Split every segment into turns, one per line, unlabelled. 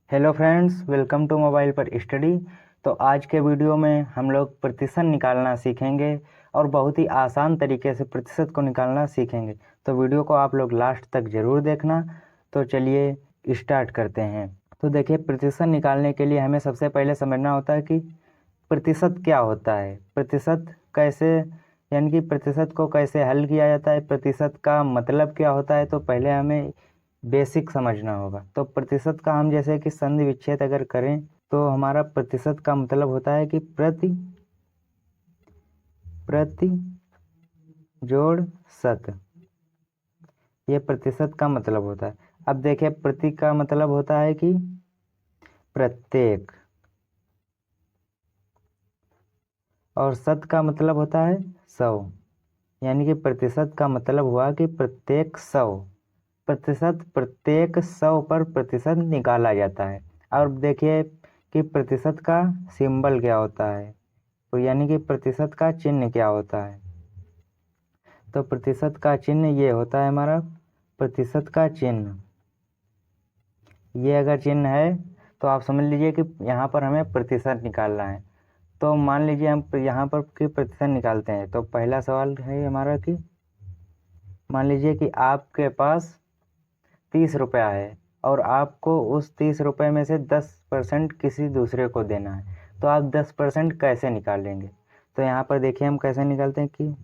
Hello friends, welcome to mobile पर study. तो आज के वीडियो में हम लोग प्रतिशत निकालना सीखेंगे और बहुत ही आसान तरीके से प्रतिशत को निकालना सीखेंगे। तो वीडियो को आप लोग लास्ट तक ज़रूर देखना। तो चलिए स्टार्ट करते हैं। तो देखिए, प्रतिशत निकालने के लिए हमें सबसे पहले समझना होता है कि प्रतिशत क्या होता है, प्रतिशत कैसे, यानी कि प्रतिशत को कैसे हल किया जाता है, प्रतिशत का मतलब क्या होता है। तो पहले हमें बेसिक समझना होगा। तो प्रतिशत का हम जैसे कि संधि विच्छेद अगर करें तो हमारा प्रतिशत का मतलब होता है कि प्रति प्रति जोड़ शत, ये प्रतिशत का मतलब होता है। अब देखिए, प्रति का मतलब होता है कि प्रत्येक, और शत का मतलब होता है 100, यानी कि प्रतिशत का मतलब हुआ कि प्रत्येक 100 प्रतिशत, प्रत्येक 100 पर प्रतिशत निकाला जाता है। और देखिए कि प्रतिशत का सिंबल क्या होता है, तो यानी कि प्रतिशत का चिन्ह क्या होता है। तो प्रतिशत का चिन्ह ये होता है हमारा, प्रतिशत का चिन्ह ये अगर चिन्ह है तो आप समझ लीजिए कि यहाँ पर हमें प्रतिशत निकालना है। तो मान लीजिए हम यहाँ पर कि प्रतिशत निकालते हैं। तो पहला सवाल है हमारा कि मान लीजिए कि आपके पास 30 रुपया है और आपको उस 30 रुपये में से 10% किसी दूसरे को देना है। तो आप 10% कैसे निकालेंगे। तो यहाँ पर देखिए हम कैसे निकालते हैं कि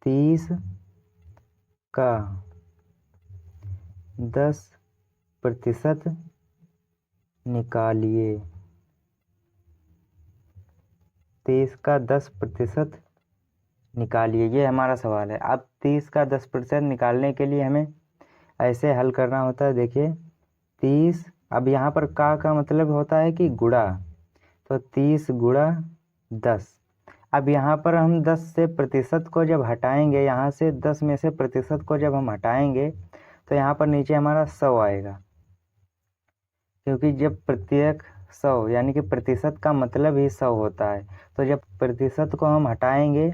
30 का 10% निकालिए। 30 का 10% निकालिए, ये हमारा सवाल है। अब 30 का 10% निकालने के लिए हमें ऐसे हल करना होता है। देखिए 30, अब यहाँ पर का मतलब होता है कि गुणा, तो 30 गुणा 10। अब यहाँ पर हम 10 से प्रतिशत को जब हटाएंगे, यहाँ से 10 में से प्रतिशत को जब हम हटाएंगे तो यहाँ पर नीचे हमारा 100 आएगा, क्योंकि जब प्रत्येक 100 यानी कि प्रतिशत का मतलब ही 100 होता है। तो जब प्रतिशत को हम हटाएंगे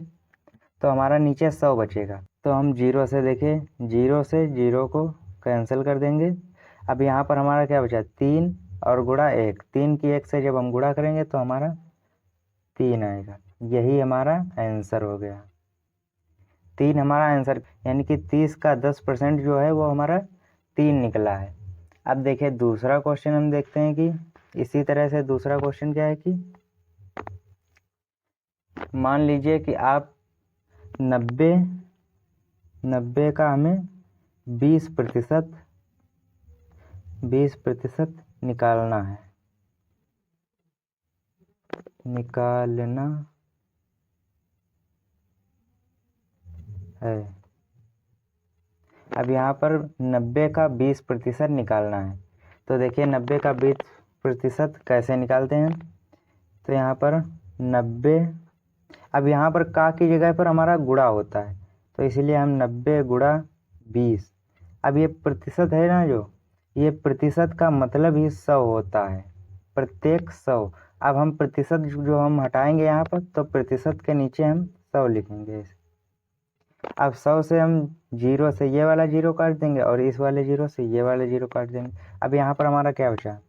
तो हमारा नीचे 100 बचेगा। तो हम जीरो से देखें, जीरो से जीरो को कैंसिल कर देंगे। अब यहाँ पर हमारा क्या बचा, 3 और गुणा 1, 3 की 1 से जब हम गुणा करेंगे तो हमारा 3 आएगा। यही हमारा आंसर हो गया। 3 हमारा आंसर, यानी कि 30 का 10% जो है वो हमारा 3 निकला है। अब देखिए दूसरा क्वेश्चन हम देखते हैं कि इसी तरह से दूसरा क्वेश्चन क्या है कि मान लीजिए कि आप 90 का हमें 20% निकालना है। अब यहाँ पर 90 का 20% निकालना है। तो देखिए 90 का 20% कैसे निकालते हैं। तो यहाँ पर 90, अब यहाँ पर का की जगह पर हमारा गुणा होता है, तो इसलिए हम 90 गुणा 20। अब ये प्रतिशत है ना, जो ये प्रतिशत का मतलब ही 100 होता है, प्रत्येक 100। अब हम प्रतिशत जो हम हटाएंगे यहाँ पर, तो प्रतिशत के नीचे हम 100 लिखेंगे। अब 100 से हम जीरो से ये वाला जीरो काट देंगे और इस वाले जीरो से ये वाले जीरो काट देंगे। अब यहाँ पर हमारा क्या बचा,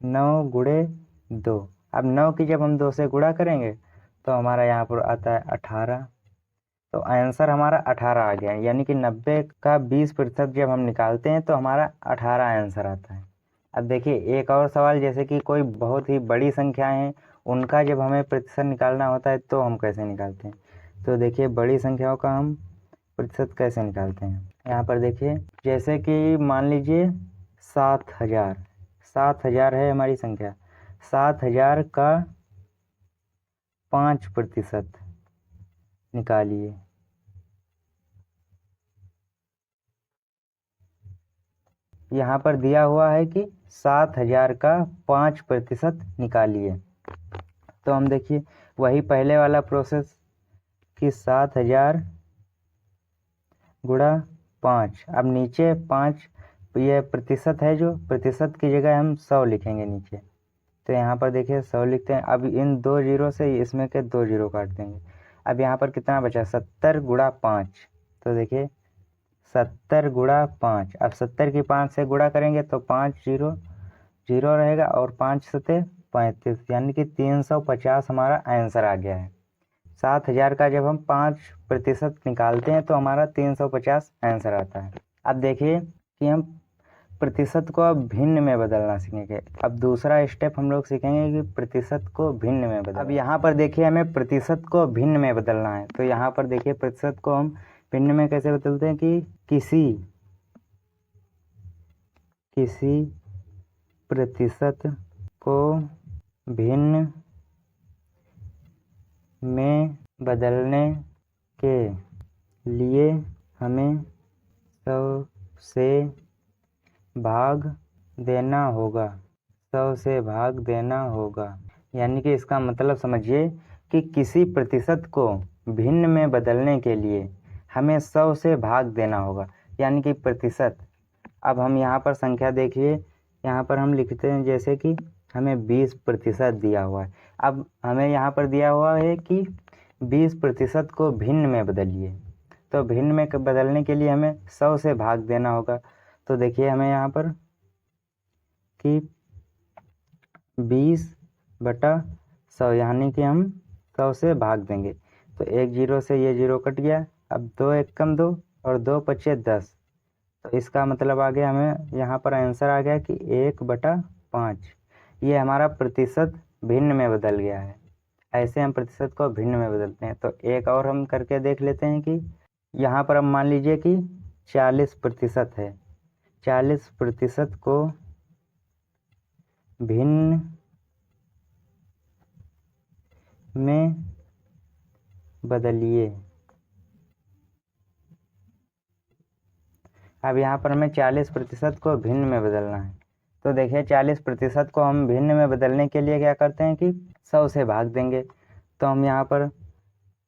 9 गुणे 2। अब 9 की जब हम 2 से गुणा करेंगे तो हमारा यहाँ पर आता है 18। तो आंसर हमारा 18 आ गया, यानी कि 90 का 20% जब हम निकालते हैं तो हमारा 18 आंसर आता है। अब देखिए एक और सवाल, जैसे कि कोई बहुत ही बड़ी संख्याएं हैं, उनका जब हमें प्रतिशत निकालना होता है तो हम कैसे निकालते हैं। तो देखिए बड़ी संख्याओं का हम प्रतिशत कैसे निकालते हैं। यहाँ पर देखिए, जैसे कि मान लीजिए 7000, 7000 है हमारी संख्या। 7000 का 5% निकालिए। यहाँ पर दिया हुआ है कि 7000 का 5% निकालिए। तो हम देखिए वही पहले वाला प्रोसेस कि 7000 गुणा 5। अब नीचे 5, ये प्रतिशत है, जो प्रतिशत की जगह हम 100 लिखेंगे नीचे। तो यहाँ पर देखिए 100 लिखते हैं। अब इन 2 जीरो से इसमें के 2 जीरो काट देंगे। अब यहाँ पर कितना बचा, 70 गुणा 5। तो देखिए 70 गुणा 5, अब 70 की 5 से गुणा करेंगे तो 5 जीरो जीरो रहेगा और 5 सते 35, यानी कि 350 हमारा आंसर आ गया है। 7000 का जब हम 5% निकालते हैं तो हमारा 350 आंसर आता है। अब देखिए कि हम प्रतिशत को अब भिन्न में बदलना सीखेंगे। अब दूसरा स्टेप हम लोग सीखेंगे कि प्रतिशत को भिन्न में बदलना। अब यहाँ पर देखिए हमें प्रतिशत को भिन्न में बदलना है। तो यहाँ पर देखिए प्रतिशत को हम भिन्न में कैसे बदलते हैं कि किसी प्रतिशत को भिन्न में बदलने के लिए हमें 100 से भाग देना होगा। 100 से भाग देना होगा, यानी कि इसका मतलब समझिए कि किसी प्रतिशत को भिन्न में बदलने के लिए हमें 100 से भाग देना होगा, यानी कि प्रतिशत। अब हम यहाँ पर संख्या देखिए, यहाँ पर हम लिखते हैं जैसे कि हमें 20% दिया हुआ है। अब हमें यहाँ पर दिया हुआ है कि 20% को भिन्न में बदलिए, तो भिन्न में बदलने के लिए हमें 100 से भाग देना होगा। तो देखिए हमें यहाँ पर कि 20/100, यानी कि हम 100 से भाग देंगे। तो एक जीरो से ये जीरो कट गया। अब 2 एक कम 2 और 2 पचे 10। तो इसका मतलब आ गया, हमें यहाँ पर आंसर आ गया कि 1/5। ये हमारा प्रतिशत भिन्न में बदल गया है। ऐसे हम प्रतिशत को भिन्न में बदलते हैं। तो एक और हम करके देख लेते हैं कि यहाँ पर अब मान लीजिए कि 40% है। 40% को भिन्न में बदलिए। अब यहाँ पर हमें 40% को भिन्न में बदलना है। तो देखिए 40% को हम भिन्न में बदलने के लिए क्या करते हैं कि 100 से भाग देंगे। तो हम यहाँ पर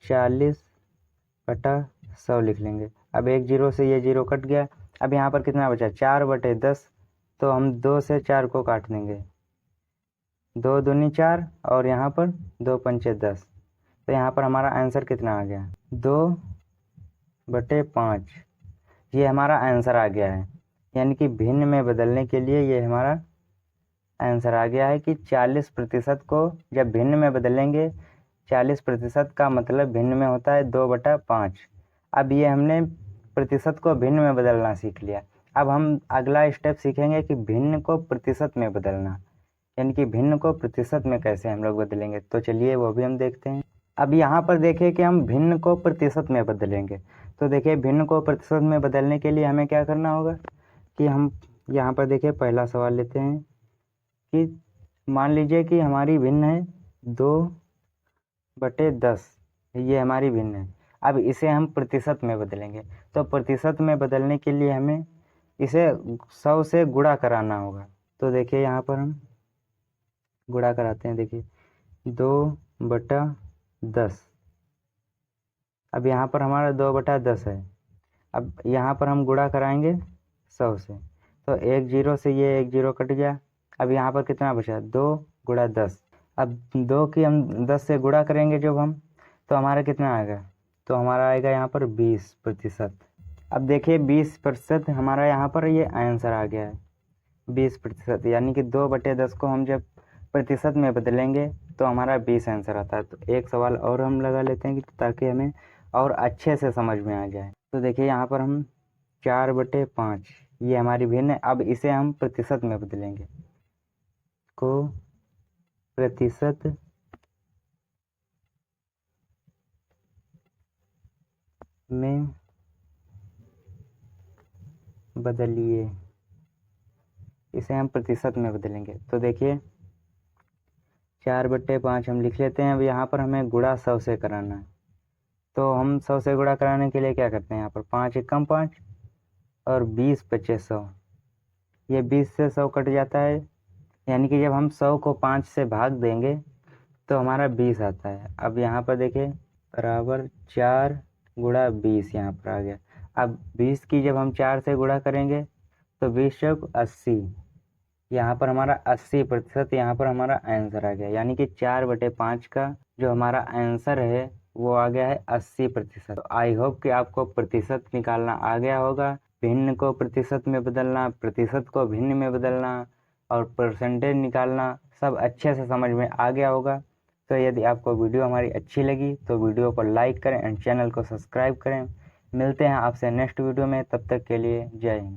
40/100 लिख लेंगे। अब एक जीरो से ये जीरो कट गया। अब यहाँ पर कितना बचा, 4/10। तो हम 2 से 4 को काट देंगे, 2 दूनी 4 और यहाँ पर 2 पंचे 10। तो यहाँ पर हमारा आंसर कितना आ गया, 2/5। ये हमारा आंसर आ गया है। यानी कि भिन्न में बदलने के लिए ये हमारा आंसर आ गया है कि 40% को जब भिन्न में बदलेंगे, 40% का मतलब भिन्न में होता है 2/5। अब ये हमने प्रतिशत को भिन्न में बदलना सीख लिया। अब हम अगला स्टेप सीखेंगे कि भिन्न को प्रतिशत में बदलना, यानी कि भिन्न को प्रतिशत में कैसे हम लोग बदलेंगे। तो चलिए वो भी हम देखते हैं। अब यहाँ पर देखिए कि हम भिन्न को प्रतिशत में बदलेंगे। तो देखिए भिन्न को प्रतिशत में बदलने के लिए हमें क्या करना होगा कि हम यहाँ पर देखिए पहला सवाल लेते हैं कि मान लीजिए कि हमारी भिन्न है 2/10। ये हमारी भिन्न है। अब इसे हम प्रतिशत में बदलेंगे। तो प्रतिशत में बदलने के लिए हमें इसे 100 से गुणा कराना होगा। तो देखिए यहाँ पर हम गुणा कराते हैं। देखिए 2/10। अब यहाँ पर हमारा 2/10 है। अब यहाँ पर हम गुणा कराएंगे 100 से। तो एक जीरो से ये एक जीरो कट गया। अब यहाँ पर कितना बचा, 2×10। अब 2 की हम 10 से गुणा करेंगे जब हम, तो हमारा कितना आएगा, तो हमारा आएगा यहाँ पर 20%। अब देखिए 20% हमारा यहाँ पर ये आंसर आ गया है, 20%। यानी कि 2/10 को हम जब प्रतिशत में बदलेंगे तो हमारा 20 आंसर आता है। तो एक सवाल और हम लगा लेते हैं कि ताकि हमें और अच्छे से समझ में आ जाए। तो देखिए यहाँ पर हम 4/5, ये हमारी भिन्न है। अब इसे हम प्रतिशत में बदलेंगे, को प्रतिशत में बदलिए। इसे हम प्रतिशत में बदलेंगे। तो देखिए 4/5 हम लिख लेते हैं। अब यहाँ पर हमें गुणा 100 से कराना है। तो हम 100 से गुणा कराने के लिए क्या करते हैं, यहाँ पर 5 एकम 5 और 20 पचे 100। ये 20 से 100 कट जाता है। यानी कि जब हम 100 को 5 से भाग देंगे तो हमारा 20 आता है। अब यहाँ पर देखिए बराबर 4×20 यहाँ पर आ गया। अब 20 की जब हम 4 से गुणा करेंगे तो 20 चौक 80। यहाँ पर हमारा 80% यहाँ पर हमारा आंसर आ गया। यानी कि 4/5 का जो हमारा आंसर है वो आ गया है 80%। तो आई होप कि आपको प्रतिशत निकालना आ गया होगा। भिन्न को प्रतिशत में बदलना, प्रतिशत को भिन्न में बदलना, और परसेंटेज निकालना सब अच्छे से समझ में आ गया होगा। तो यदि आपको वीडियो हमारी अच्छी लगी तो वीडियो को लाइक करें एंड चैनल को सब्सक्राइब करें। मिलते हैं आपसे नेक्स्ट वीडियो में, तब तक के लिए जय हिंद।